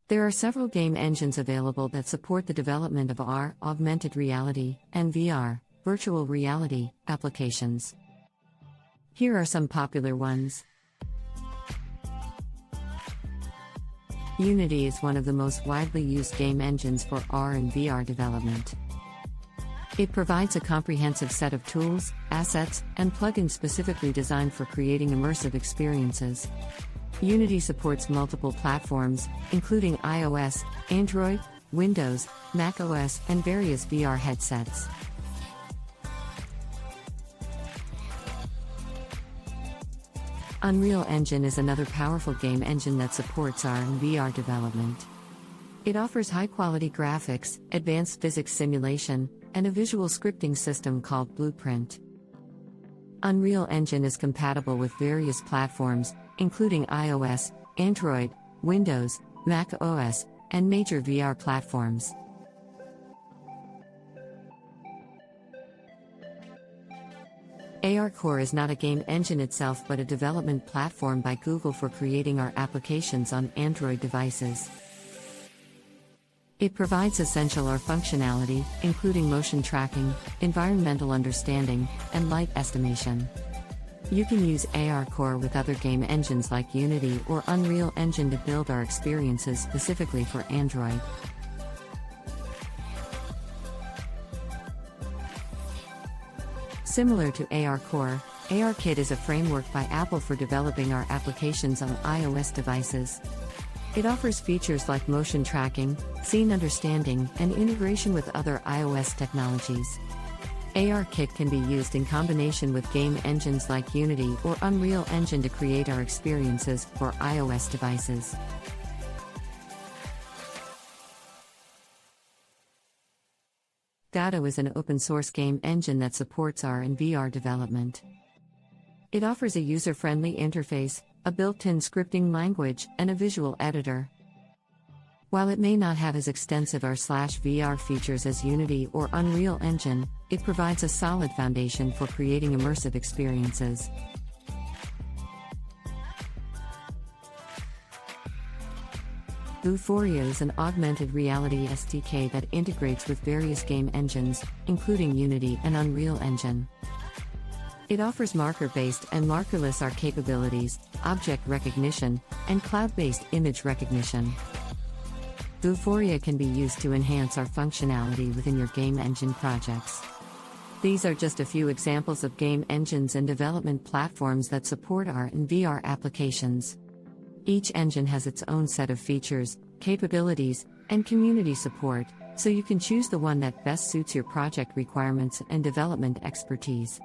There are several game engines available that support the development of AR, augmented reality, and VR, virtual reality, applications. Here are some popular ones. Unity is one of the most widely used game engines for AR and VR development. It provides a comprehensive set of tools, assets, and plugins specifically designed for creating immersive experiences. Unity supports multiple platforms, including iOS, Android, Windows, macOS, and various VR headsets. Unreal Engine is another powerful game engine that supports AR and VR development. It offers high-quality graphics, advanced physics simulation, and a visual scripting system called Blueprint. Unreal Engine is compatible with various platforms, including iOS, Android, Windows, Mac OS, and major VR platforms. ARCore is not a game engine itself but a development platform by Google for creating AR applications on Android devices. It provides essential AR functionality, including motion tracking, environmental understanding, and light estimation. You can use ARCore with other game engines like Unity or Unreal Engine to build AR experiences specifically for Android. Similar to ARCore, ARKit is a framework by Apple for developing AR applications on iOS devices. It offers features like motion tracking, scene understanding, and integration with other iOS technologies. ARKit can be used in combination with game engines like Unity or Unreal Engine to create AR experiences for iOS devices. Godot is an open-source game engine that supports AR and VR development. It offers a user-friendly interface, a built-in scripting language, and a visual editor. While it may not have as extensive AR/VR features as Unity or Unreal Engine, it provides a solid foundation for creating immersive experiences. Euphoria is an augmented reality SDK that integrates with various game engines, including Unity and Unreal Engine. It offers marker-based and markerless AR capabilities, object recognition, and cloud-based image recognition. Vuforia can be used to enhance AR functionality within your game engine projects. These are just a few examples of game engines and development platforms that support AR and VR applications. Each engine has its own set of features, capabilities, and community support, so you can choose the one that best suits your project requirements and development expertise.